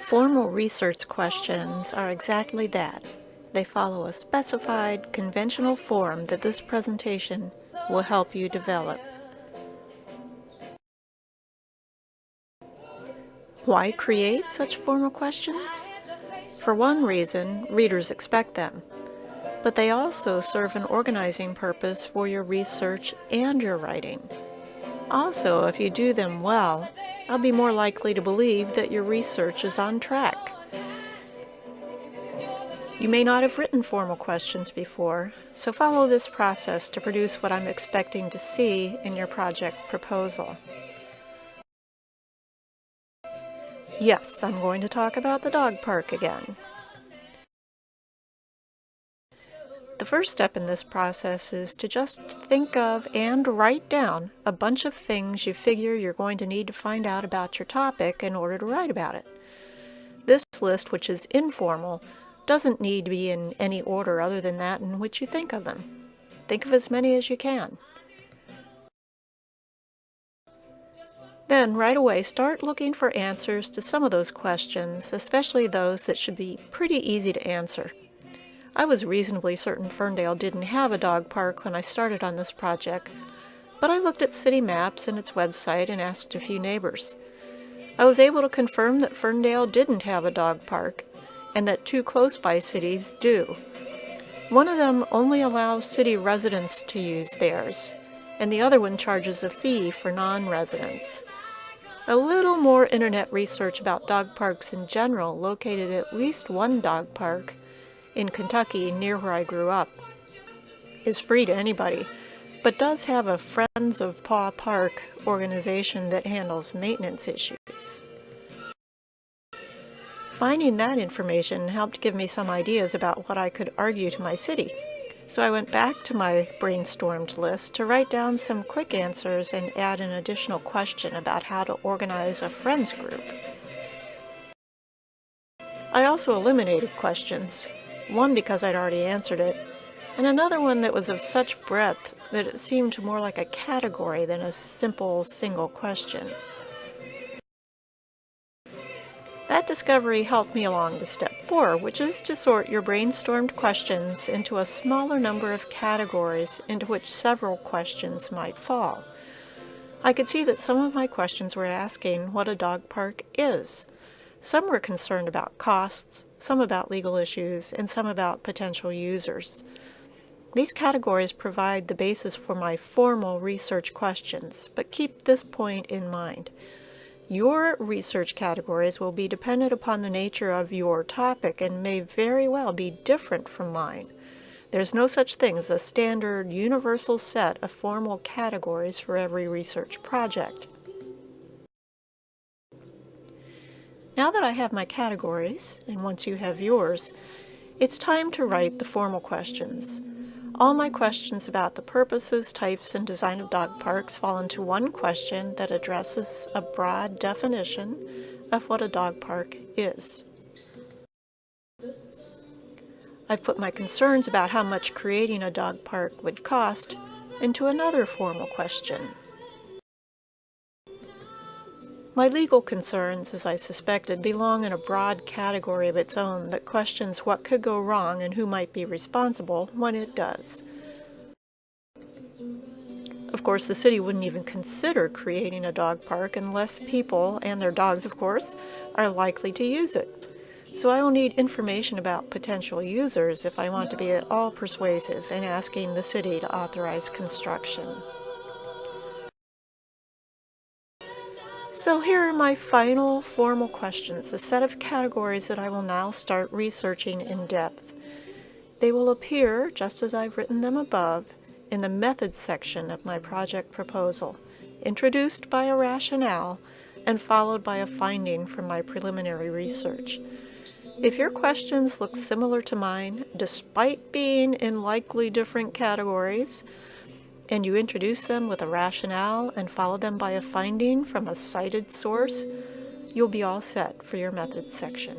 Formal research questions are exactly that. They follow a specified, conventional form that this presentation will help you develop. Why create such formal questions? For one reason, readers expect them, but they also serve an organizing purpose for your research and your writing. Also, if you do them well, I'll be more likely to believe that your research is on track. You may not have written formal questions before, so follow this process to produce what I'm expecting to see in your project proposal. Yes, I'm going to talk about the dog park again. The first step in this process is to just think of and write down a bunch of things you figure you're going to need to find out about your topic in order to write about it. This list, which is informal, doesn't need to be in any order other than that in which you think of them. Think of as many as you can. Then, right away, start looking for answers to some of those questions, especially those that should be pretty easy to answer. I was reasonably certain Ferndale didn't have a dog park when I started on this project, but I looked at city maps and its website and asked a few neighbors. I was able to confirm that Ferndale didn't have a dog park, and that two close-by cities do. One of them only allows city residents to use theirs, and the other one charges a fee for non-residents. A little more internet research about dog parks in general located at least one dog park in Kentucky near where I grew up. Is free to anybody, but does have a Friends of Paw Park organization that handles maintenance issues. Finding that information helped give me some ideas about what I could argue to my city. So I went back to my brainstormed list to write down some quick answers and add an additional question about how to organize a friends group. I also eliminated questions, one because I'd already answered it, and another one that was of such breadth that it seemed more like a category than a simple single question. That discovery helped me along to step 4, which is to sort your brainstormed questions into a smaller number of categories into which several questions might fall. I could see that some of my questions were asking what a dog park is. Some were concerned about costs, some about legal issues, and some about potential users. These categories provide the basis for my formal research questions, but keep this point in mind. Your research categories will be dependent upon the nature of your topic and may very well be different from mine. There's no such thing as a standard, universal set of formal categories for every research project. Now that I have my categories, and once you have yours, it's time to write the formal questions. All my questions about the purposes, types, and design of dog parks fall into one question that addresses a broad definition of what a dog park is. I've put my concerns about how much creating a dog park would cost into another formal question. My legal concerns, as I suspected, belong in a broad category of its own that questions what could go wrong and who might be responsible when it does. Of course, the city wouldn't even consider creating a dog park unless people, and their dogs of course, are likely to use it. So I will need information about potential users if I want to be at all persuasive in asking the city to authorize construction. So here are my final formal questions, a set of categories that I will now start researching in depth. They will appear, just as I've written them above, in the methods section of my project proposal, introduced by a rationale and followed by a finding from my preliminary research. If your questions look similar to mine, despite being in likely different categories, and you introduce them with a rationale and follow them by a finding from a cited source, you'll be all set for your methods section.